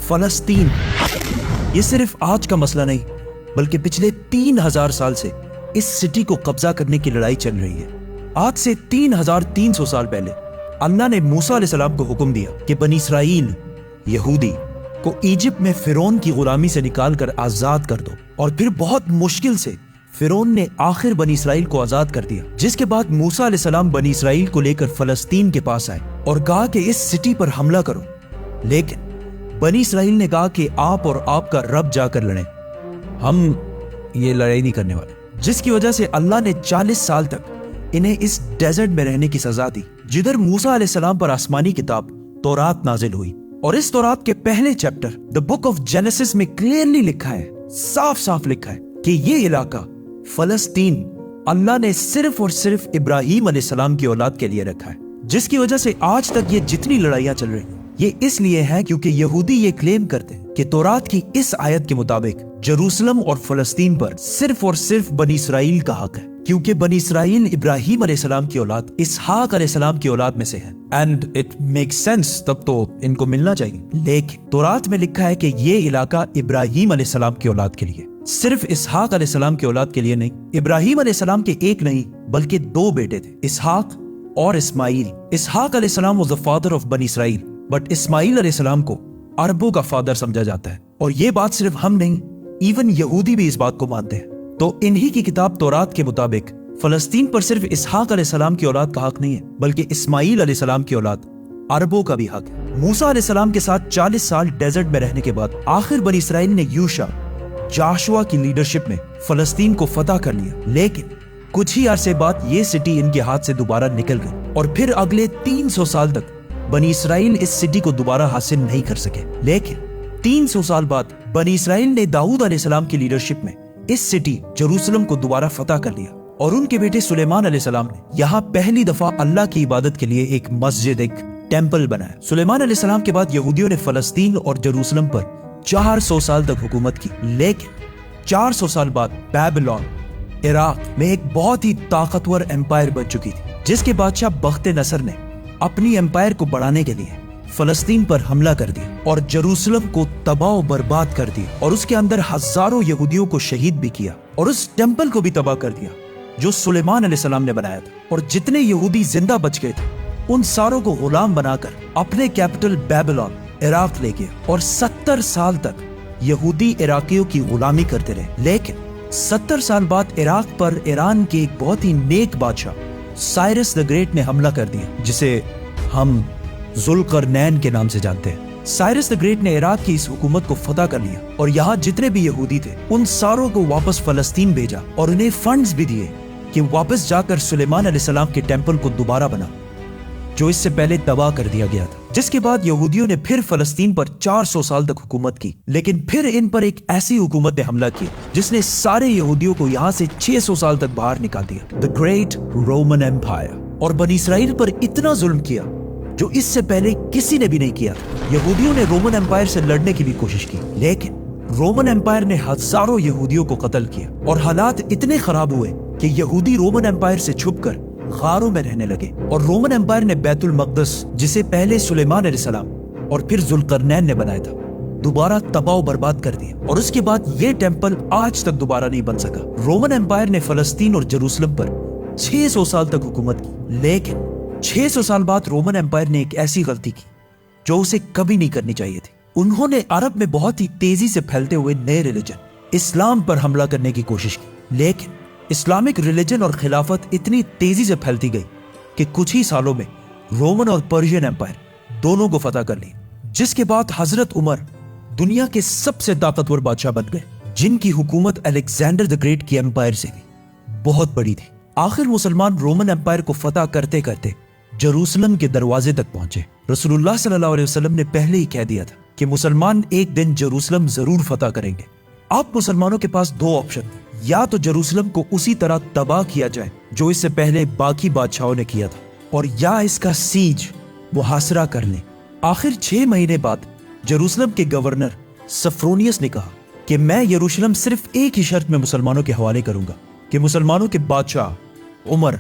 فلسطین یہ صرف آج کا مسئلہ نہیں بلکہ پچھلے 3000 سال سے اس سٹی کو قبضہ کرنے کی لڑائی چل رہی ہے۔ آج سے 3300 سال پہلے اللہ نے موسیٰ علیہ السلام کو حکم دیا کہ بنی اسرائیل یہودی کو ایجپٹ میں فرعون کی غلامی سے نکال کر آزاد کر دو، اور پھر بہت مشکل سے فرعون نے آخر بنی اسرائیل کو آزاد کر دیا، جس کے بعد موسیٰ علیہ السلام بنی اسرائیل کو لے کر فلسطین کے پاس آئے اور کہا کہ اس سٹی پر حملہ کرو، لیکن بنی اسرائیل نے کہا کہ آپ اور آپ کا رب جا کر لڑیں، ہم یہ لڑائی نہیں کرنے والے، جس کی وجہ سے اللہ نے 40 سال تک انہیں اس ڈیزرٹ میں رہنے کی سزا دی، جدھر موسیٰ علیہ السلام پر آسمانی کتاب تورات نازل ہوئی۔ اور اس تورات کے پہلے chapter the book of Genesis میں کلیئرلی لکھا ہے، صاف صاف لکھا ہے کہ یہ علاقہ فلسطین اللہ نے صرف اور صرف ابراہیم علیہ السلام کی اولاد کے لیے رکھا ہے، جس کی وجہ سے آج تک یہ جتنی لڑائیاں چل رہی ہیں یہ اس لیے ہے کیونکہ یہودی یہ کلیم کرتے ہیں کہ تورات کی اس آیت کے مطابق جروسلم اور فلسطین پر صرف اور صرف بنی اسرائیل کا حق ہے، کیونکہ بنی اسرائیل ابراہیم علیہ السلام کی اولاد اسحاق علیہ السلام کی اولاد میں سے ہے، اینڈ اٹ میک سینس، تب تو ان کو ملنا چاہیے۔ لیکن تورات میں لکھا ہے کہ یہ علاقہ ابراہیم علیہ السلام کی اولاد کے لیے، صرف اسحاق علیہ السلام کی اولاد کے لیے نہیں۔ ابراہیم علیہ السلام کے ایک نہیں بلکہ 2 بیٹے تھے، اسحاق اور اسماعیل۔ اسحاق علیہ السلام was the father of بنی اسرائیل، بٹ اسماعیل علیہ السلام کو عربوں کا فادر سمجھا جاتا ہے، اور یہ بات صرف ہم نہیں، ایون یہودی بھی اس بات کو مانتے ہیں۔ تو انہی کی کتاب تورات کے مطابق فلسطین پر صرف اسحاق علیہ السلام کی اولاد کا حق نہیں ہے بلکہ اسماعیل علیہ السلام کی اولاد عربوں کا بھی حق ہے۔ موسیٰ علیہ السلام کے ساتھ 40 سال ڈیزرٹ میں رہنے کے بعد آخر بنی اسرائیل نے یوشع جاشوا کی لیڈرشپ میں فلسطین کو فتح کر لیا، لیکن کچھ ہی عرصے بعد یہ سٹی ان کے ہاتھ سے دوبارہ نکل گئی، اور پھر اگلے 300 سال تک بنی اسرائیل اس سٹی کو دوبارہ حاصل نہیں کر سکے۔ لیکن 300 سال بعد بنی اسرائیل نے داؤد علیہ السلام کی لیڈرشپ میں اس سٹی جروسلم کو دوبارہ فتح کر لیا، اور ان کے بیٹے سلیمان علیہ السلام نے یہاں پہلی دفعہ اللہ کی عبادت کے لیے ایک مسجد، ایک ٹیمپل بنایا۔ سلیمان علیہ السلام کے بعد یہودیوں نے فلسطین اور جروسلم پر 400 سال تک حکومت کی، لیکن 400 سال بعد بیبلون عراق میں ایک بہت ہی طاقتور امپائر بن چکی تھی، جس کے بادشاہ بخت نصر نے اپنی امپائر کو بڑھانے کے لیے فلسطین پر حملہ کر دیا اور جروسلم کو تباہ و برباد کر دیا، اور اس کے اندر ہزاروں یہودیوں کو شہید بھی کیا، اور اس ٹیمپل کو بھی تباہ کر دیا جو سلیمان علیہ السلام نے بنایا تھا، اور جتنے یہودی زندہ بچ گئے تھے ان ساروں کو غلام بنا کر اپنے کیپٹل بیبلون عراق لے گئے، اور 70 سال تک یہودی عراقیوں کی غلامی کرتے رہے۔ لیکن 70 سال بعد عراق پر ایران کے ایک بہت ہی نیک بادشاہ سائرس دا گریٹ نے حملہ کر دیا، جسے ہم ذوالقرنین کے نام سے جانتے ہیں۔ سائرس دا گریٹ نے عراق کی اس حکومت کو فتح کر لیا، اور یہاں جتنے بھی یہودی تھے ان ساروں کو واپس فلسطین بھیجا، اور انہیں فنڈز بھی دیے کہ واپس جا کر سلیمان علیہ السلام کے ٹیمپل کو دوبارہ بنا جو اس سے پہلے تباہ کر دیا گیا تھا۔ جس کے بعد یہودیوں نے پھر فلسطین پر 400 سال تک حکومت کی، لیکن پھر ان پر ایک ایسی حکومت نے حملہ کیا جس نے سارے یہودیوں کو یہاں سے 600 سال تک باہر نکال دیا، The Great Roman Empire، اور بنی اسرائیل پر اتنا ظلم کیا جو اس سے پہلے کسی نے بھی نہیں کیا۔ یہودیوں نے رومن امپائر سے لڑنے کی بھی کوشش کی، لیکن رومن امپائر نے ہزاروں یہودیوں کو قتل کیا، اور حالات اتنے خراب ہوئے کہ یہودی رومن امپائر سے چھپ کر غاروں میں رہنے لگے، اور رومن امپائر نے بیت المقدس، جسے پہلے سلیمان علیہ السلام اور پھر ذوالقرنین نے بنایا تھا، دوبارہ تباہ و برباد کر دیا، اور اس کے بعد یہ ٹیمپل آج تک دوبارہ نہیں بن سکا۔ رومن امپائر نے فلسطین اور جروسلم پر 600 سال تک حکومت کی، لیکن 600 سال بعد رومن امپائر نے ایک ایسی غلطی کی جو اسے کبھی نہیں کرنی چاہیے تھی۔ انہوں نے عرب میں بہت ہی تیزی سے پھیلتے ہوئے نئے ریلیجن اسلام پر حملہ کرنے کی کوشش کی، لیکن اسلامک ریلیجن اور خلافت اتنی تیزی سے پھیلتی گئی کہ کچھ ہی سالوں میں رومن اور پرشین امپائر دونوں کو فتح کر لی، جس کے بعد حضرت عمر دنیا کے سب سے طاقتور بادشاہ بن گئے، جن کی حکومت الیگزینڈر دی گریٹ کی امپائر سے بھی بہت بڑی تھی۔ آخر مسلمان رومن امپائر کو فتح کرتے کرتے جروسلم کے دروازے تک پہنچے۔ رسول اللہ صلی اللہ علیہ وسلم نے پہلے ہی کہہ دیا تھا کہ مسلمان ایک دن جروسلم ضرور فتح کریں گے۔ اب مسلمانوں کے پاس 2 آپشن، یا تو جروسلم کو اسی طرح تباہ کیا جائے جو اس سے پہلے باقی بادشاہوں نے کیا تھا، اور یا اس کا سیج محاصرہ کر لیں۔ آخر 6 مہینے بعد جروسلم کے گورنر سفرونیس نے کہا کہ میں یروشلم صرف ایک ہی شرط میں مسلمانوں کے حوالے کروں گا کہ مسلمانوں کے بادشاہ عمر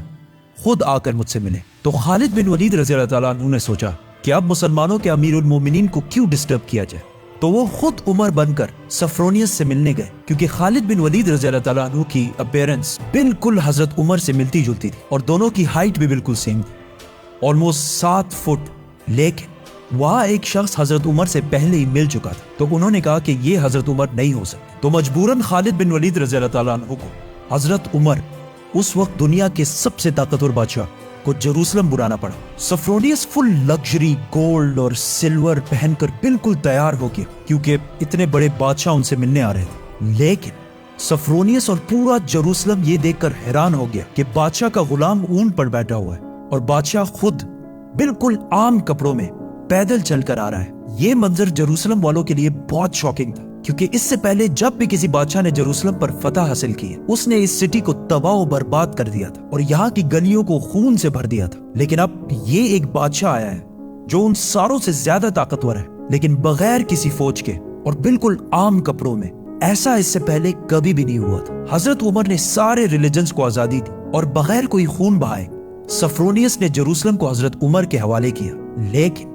خود آ کر مجھ سے ملے۔ تو خالد بن ولید رضی اللہ تعالیٰ عنہ نے سوچا کہ اب مسلمانوں کے امیر المومنین کو کیوں ڈسٹرب کیا جائے، تو وہ خود عمر بن کر سفرونیس سے ملنے گئے، کیونکہ خالد بن ولید رضی اللہ تعالیٰ عنہ کی اپیرنس بالکل حضرت عمر سے ملتی جلتی تھی اور دونوں کی ہائٹ بھی بالکل سیم تھی، آلموسٹ 7 فٹ۔ لیکن وہاں ایک شخص حضرت عمر سے پہلے ہی مل چکا تھا، تو انہوں نے کہا کہ یہ حضرت عمر نہیں ہو سکتے، تو مجبوراً خالد بن ولید رضی اللہ تعالیٰ عنہ کو حضرت عمر، اس وقت دنیا کے سب سے طاقتور بادشاہ، کو جیروسلم بلانا پڑا۔ سفرونیس فل لگژری گولڈ اور سلور پہن کر بالکل تیار ہو گیا، کیونکہ اتنے بڑے بادشاہ ان سے ملنے آ رہے تھے۔ لیکن سفرونیس اور پورا جیروسلم یہ دیکھ کر حیران ہو گیا کہ بادشاہ کا غلام اونٹ پر بیٹھا ہوا ہے اور بادشاہ خود بالکل عام کپڑوں میں پیدل چل کر آ رہا ہے۔ یہ منظر جیروسلم والوں کے لیے بہت شاکنگ تھا، کیونکہ اس سے پہلے جب بھی کسی بادشاہ نے جیروسلم پر فتح حاصل کی، اس نے اس سٹی کو تباہ و برباد کر دیا تھا اور یہاں کی گلیوں کو خون سے بھر دیا تھا۔ لیکن اب یہ ایک بادشاہ آیا ہے جو ان ساروں سے زیادہ طاقتور ہے، لیکن بغیر کسی فوج کے اور بالکل عام کپڑوں میں۔ ایسا اس سے پہلے کبھی بھی نہیں ہوا تھا۔ حضرت عمر نے سارے ریلیجنز کو آزادی دی اور بغیر کوئی خون بہائے سفرونیس نے جیروسلم کو حضرت عمر کے حوالے کیا، لیکن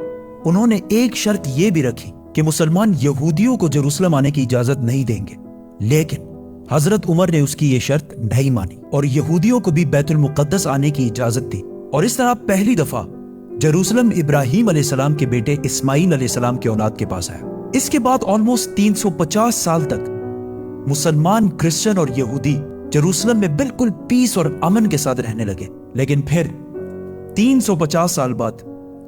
انہوں نے ایک شرط یہ بھی رکھی کہ مسلمان یہودیوں کو جیروسلم آنے کی اجازت نہیں دیں گے۔ لیکن حضرت عمر نے اس کی یہ شرط نہیں مانی اور یہودیوں کو بھی بیت المقدس آنے کی اجازت دی، اور اس طرح پہلی دفعہ جیروسلم ابراہیم علیہ السلام کے بیٹے اسماعیل علیہ السلام کے اولاد کے پاس آیا۔ اس کے بعد آلموسٹ 350 سال تک مسلمان، کرسچن اور یہودی جیروسلم میں بالکل پیس اور امن کے ساتھ رہنے لگے۔ لیکن پھر 350 سال بعد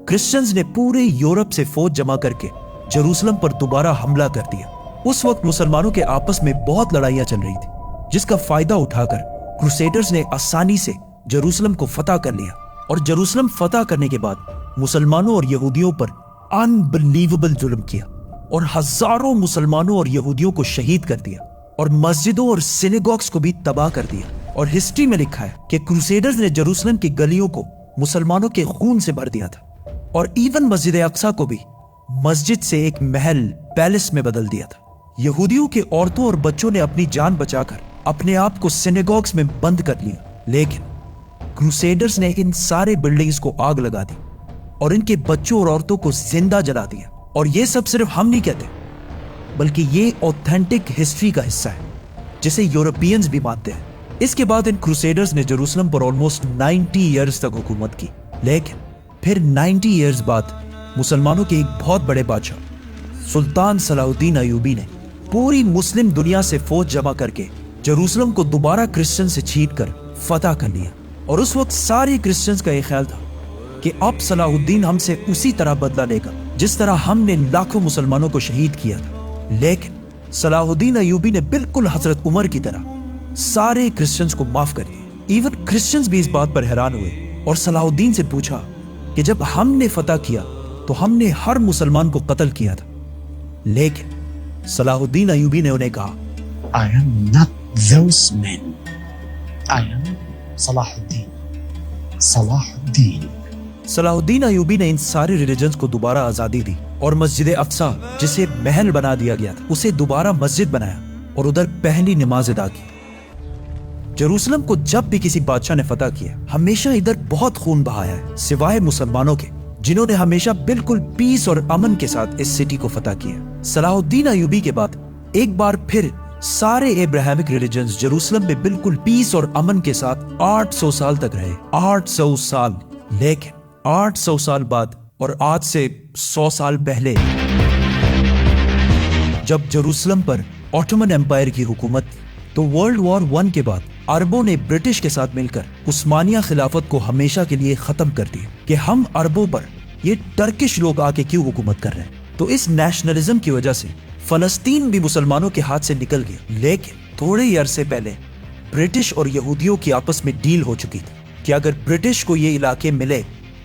کرسچنز نے پورے یورپ سے فوج جمع کر کے جیروسلم پر دوبارہ حملہ کر دیا۔ اس وقت مسلمانوں کے آپس میں بہت لڑائیاں چل رہی تھی، جس کا فائدہ اٹھا کر کروسیڈرز نے آسانی سے جیروسلم کو فتح کر لیا، اور جیروسلم فتح کرنے کے بعد مسلمانوں اور یہودیوں پر انبلیویبل ظلم کیا اور ہزاروں مسلمانوں اور یہودیوں کو شہید کر دیا، اور مسجدوں اور سینیگوگز کو بھی تباہ کر دیا۔ اور ہسٹری میں لکھا ہے کہ کروسیڈرز نے جیروسلم کی گلیوں کو مسلمانوں کے خون سے بھر دیا تھا، اور ایون مسجد اقصی کو بھی مسجد سے ایک محل، پیلس میں بدل دیا تھا۔ یہودیوں کے عورتوں اور بچوں نے اپنی جان بچا کر اپنے آپ کو سینیگوگز میں بند کر لیا، لیکن کروسیڈرز نے ان سارے بلڈنگز کو آگ لگا دی اور ان کے بچوں اور عورتوں کو زندہ جلا دیا۔ اور یہ سب صرف ہم نہیں کہتے، بلکہ یہ اوتھینٹک ہسٹری کا حصہ ہے جسے یورپینز بھی مانتے ہیں۔ اس کے بعد ان کروسیڈرز نے جیروسلم پر آلموسٹ 90 ایئرز تک حکومت کی، لیکن پھر 90 ایئرز بعد مسلمانوں کے ایک بہت بڑے بادشاہ سلطان صلاح الدین ایوبی نے پوری مسلم دنیا سے فوج جمع کر کے جیروسلم کو دوبارہ کرسچن سے چھین کر فتح کر لیا۔ اور اس وقت سارے کرسچنز کا یہ خیال تھا کہ اب صلاح الدین ہم سے اسی طرح بدلہ لے گا جس طرح ہم نے لاکھوں مسلمانوں کو شہید کیا تھا۔ لیکن صلاح الدین ایوبی نے بالکل حضرت عمر کی طرح سارے کرسچنز کو معاف کر دیا۔ ایون کرسچنز بھی اس بات پر حیران ہوئے اور صلاح الدین سے پوچھا کہ جب ہم نے فتح کیا تو ہم نے ہر مسلمان کو قتل کیا تھا، لیکن صلاح الدین ایوبی نے انہیں کہا I am not those men. I am صلاح الدین۔ صلاح الدین صلاح الدین ایوبی نے ان سارے ریلیجنز کو دوبارہ آزادی دی اور مسجد اقصی جسے محل بنا دیا گیا تھا اسے دوبارہ مسجد بنایا اور ادھر پہلی نماز ادا کی۔ جیروسلم کو جب بھی کسی بادشاہ نے فتح کیا ہمیشہ ادھر بہت خون بہایا ہے، سوائے مسلمانوں کے جنہوں نے ہمیشہ بالکل پیس اور امن کے ساتھ اس سٹی کو فتح کیا۔ صلاح الدین ایوبی کے بعد ایک بار پھر سارے ابراہیمک ریلیجنز جیروسلم میں بالکل پیس اور امن کے ساتھ 800 سال تک رہے۔ 800 سال۔ لیکن 800 سال بعد اور آج سے 100 سال پہلے جب جیروسلم پر آٹومن امپائر کی حکومت تھی تو ورلڈ وار 1 کے بعد عربوں نے برٹش کے ساتھ مل کر عثمانیہ خلافت کو ہمیشہ کے لیے ختم کر دیا کہ ہم عربوں پر یہ ٹرکش لوگ آ کے کیوں حکومت کر رہے ہیں۔ تو اس نیشنلزم کی وجہ سے فلسطین بھی مسلمانوں کے ہاتھ سے نکل گیا۔ لیکن تھوڑے ہی عرصے پہلے برٹش اور یہودیوں کی آپس میں ڈیل ہو چکی تھی کہ اگر برٹش کو یہ علاقے ملے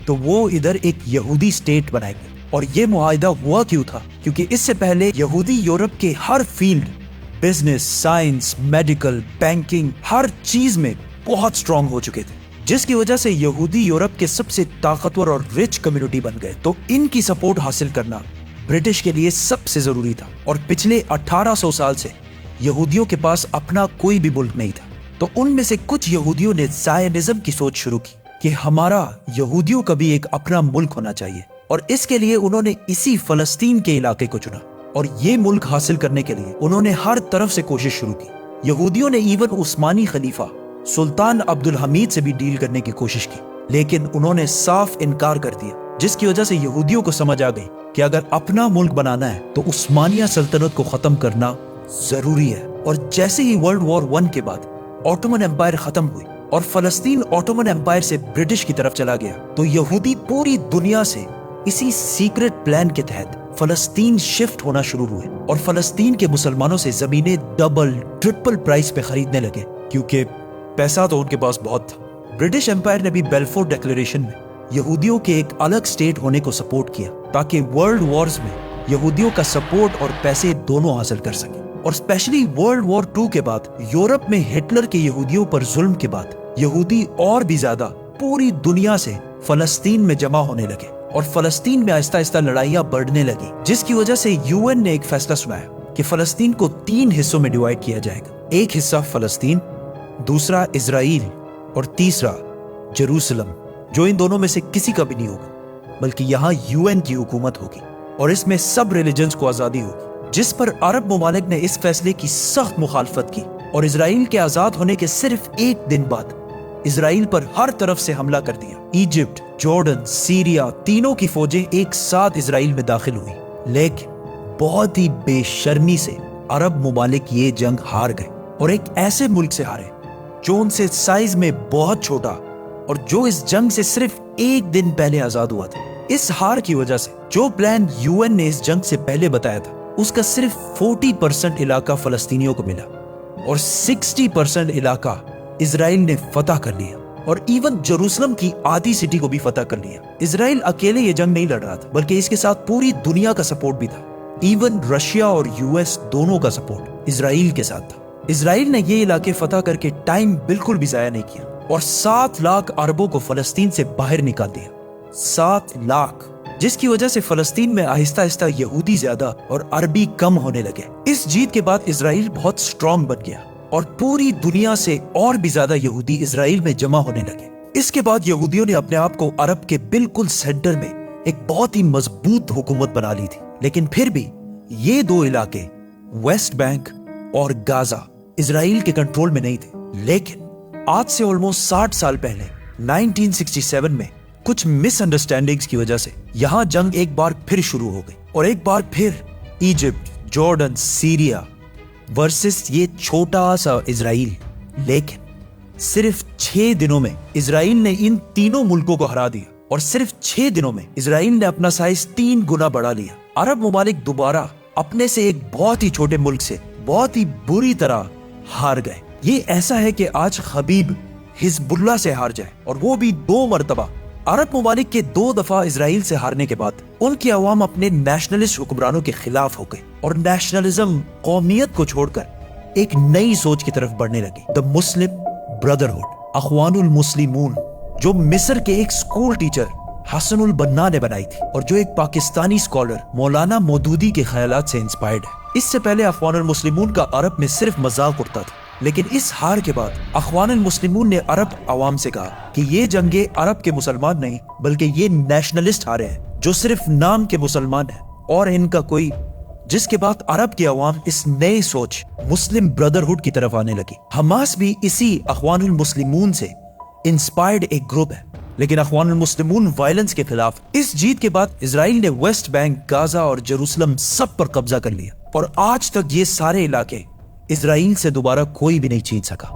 تو وہ ادھر ایک یہودی سٹیٹ بنائے گے۔ اور یہ معاہدہ ہوا کیوں تھا؟ کیونکہ اس سے پہلے یہودی یورپ کے ہر field, business, science, medical, banking, ہر چیز میں بہت سٹرونگ ہو چکے تھے، جس کی وجہ سے یہودی یورپ کے سب سے طاقتور اور رچ کمیونٹی بن گئے۔ تو ان کی سپورٹ حاصل کرنا برٹش کے لیے سب سے ضروری تھا، اور پچھلے 1800 سال سے یہودیوں کے پاس اپنا کوئی بھی ملک نہیں تھا۔ تو ان میں سے کچھ یہودیوں نے زائنزم کی سوچ شروع کی کہ ہمارا یہودیوں کا بھی ایک اپنا ملک ہونا چاہیے، اور اس کے لیے انہوں نے اسی فلسطین کے علاقے کو چنا۔ اور یہ ملک حاصل کرنے کے لیے انہوں نے ہر طرف سے کوشش شروع کی. یہودیوں نے ایون عثمانی خلیفہ سلطان عبدالحمید سے بھی ڈیل کرنے کی کوشش کی، لیکن انہوں نے صاف انکار کر دیا، جس کی وجہ سے یہودیوں کو سمجھ آ گئی کہ اگر اپنا ملک بنانا ہے تو عثمانیہ سلطنت کو ختم کرنا ضروری ہے. اور جیسے ہی ورلڈ وار 1 کے بعد آٹومن امپائر ختم ہوئی اور فلسطین آٹومن امپائر سے برٹش کی طرف چلا گیا، تو یہودی پوری دنیا سے اسی سیکرٹ پلان کے تحت فلسطین شفٹ ہونا شروع ہوئے اور فلسطین کے مسلمانوں سے زمینیں ڈبل ٹرپل پرائس پہ خریدنے لگے، کیونکہ پیسہ تو ان کے پاس بہت تھا. برٹش امپائر نے بھی بیلفور ڈیکلیریشن میں یہودیوں کے ایک الگ سٹیٹ ہونے کو سپورٹ کیا تاکہ ورلڈ وارز میں یہودیوں کا سپورٹ اور پیسے دونوں حاصل کر سکیں. اور اسپیشلی ورلڈ وار 2 کے بعد یورپ میں ہٹلر کے یہودیوں پر ظلم کے بعد یہودی اور بھی زیادہ پوری دنیا سے فلسطین میں جمع ہونے لگے اور فلسطین میں آہستہ آہستہ لڑائیاں بڑھنے لگی، جس کی وجہ سے UN نے ایک فیصلہ سنایا کہ فلسطین کو 3 حصوں میں ڈیوائیڈ کیا جائے گا. ایک حصہ فلسطین، دوسرا اسرائیل اور تیسرا جیروسلم، جو ان دونوں میں سے کسی کا بھی نہیں ہوگا بلکہ یہاں UN کی حکومت ہوگی اور اس میں سب ریلیجنز کو آزادی ہوگی. جس پر عرب ممالک نے اس فیصلے کی سخت مخالفت کی اور اسرائیل کے آزاد ہونے کے صرف 1 دن بعد اسرائیل پر ہر طرف سے حملہ کر دیا. ایجپٹ، جارڈن، سیریا، تینوں کی فوجیں ایک ساتھ اسرائیل میں داخل ہوئی، لیکن بہت ہی بے شرمی سے عرب ممالک یہ جنگ ہار گئے اور ایک ایسے ملک سے ہارے جو ان سے سائز میں بہت چھوٹا اور جو اس جنگ سے صرف 1 دن پہلے آزاد ہوا تھا. اس ہار کی وجہ سے جو پلان UN نے اس جنگ سے پہلے بتایا تھا اس کا صرف 40% علاقہ فلسطینیوں کو ملا اور 60% علاقہ اسرائیل نے فتح کر لیا اور ایون جیروسلم کی آدھی سٹی کو بھی فتح کر لیا. اسرائیل اکیلے یہ جنگ نہیں لڑ رہا تھا بلکہ اس کے ساتھ پوری دنیا کا سپورٹ بھی تھا. ایون رشیا اور US دونوں کا سپورٹ اسرائیل کے ساتھ تھا. اسرائیل نے یہ علاقے فتح کر کے ٹائم بالکل بھی ضائع نہیں کیا اور 7 لاکھ عربوں کو فلسطین سے باہر نکال دیا. 7 لاکھ، جس کی وجہ سے فلسطین میں آہستہ آہستہ یہودی زیادہ اور عربی کم ہونے لگے. اس جیت کے بعد اسرائیل بہت سٹرونگ بن گیا اور پوری دنیا سے اور بھی زیادہ یہودی اسرائیل میں جمع ہونے لگے. اس کے بعد یہودیوں نے اپنے آپ کو عرب کے بالکل سینٹر میں ایک بہت ہی مضبوط حکومت بنا لی تھی. لیکن پھر بھی یہ 2 علاقے ویسٹ بینک اور گازا اسرائیل کے کنٹرول میں نہیں تھے. لیکن آج سے آلموسٹ 60 سال پہلے 1967 میں کچھ مس انڈرسٹینڈنگز کی وجہ سے یہاں جنگ ایک بار پھر شروع ہو گئی اور ایک بار پھر ایجپٹ، جارڈن، سیریا ورسس یہ چھوٹا سا اسرائیل. لیکن صرف 6 دنوں میں اسرائیل نے ان تینوں ملکوں کو ہرا دیا اور صرف 6 دنوں میں اسرائیل نے اپنا سائز 3 گنا بڑھا لیا. عرب ممالک دوبارہ اپنے سے ایک بہت ہی چھوٹے ملک سے بہت ہی بری طرح ہار گئے. یہ ایسا ہے کہ آج خبیب حزب اللہ سے ہار جائے اور وہ بھی 2 مرتبہ. عرب ممالک کے 2 دفعہ اسرائیل سے ہارنے کے بعد ان کی عوام اپنے نیشنلسٹ حکمرانوں کے خلاف ہو گئے اور نیشنلزم، قومیت کو چھوڑ کر ایک نئی سوچ کی طرف بڑھنے لگی. دا مسلم بردرہڈ، اخوان المسلمون، جو مصر کے ایک سکول ٹیچر حسن البنا نے بنائی تھی اور جو ایک پاکستانی اسکالر مولانا مودودی کے خیالات سے انسپائرڈ ہے. اس سے پہلے اخوان المسلمون کا عرب میں صرف مذاق اڑتا تھا، لیکن اس ہار کے بعد اخوان المسلمون نے عرب عوام سے کہا کہ یہ جنگیں عرب کے مسلمان نہیں بلکہ یہ نیشنلسٹ ہارے ہیں جو صرف نام کے مسلمان ہیں اور ان کا کوئی. جس کے بعد عرب کی عوام اس نئے سوچ مسلم بردرہڈ کی طرف آنے لگی. حماس بھی اسی اخوان المسلمون سے انسپائرڈ ایک گروپ ہے، لیکن اخوان المسلمون وائلنس کے خلاف. اس جیت کے بعد اسرائیل نے ویسٹ بینک، گازا اور جیروسلم سب پر قبضہ کر لیا اور آج تک یہ سارے علاقے اسرائیل سے دوبارہ کوئی بھی نہیں چھین سکا.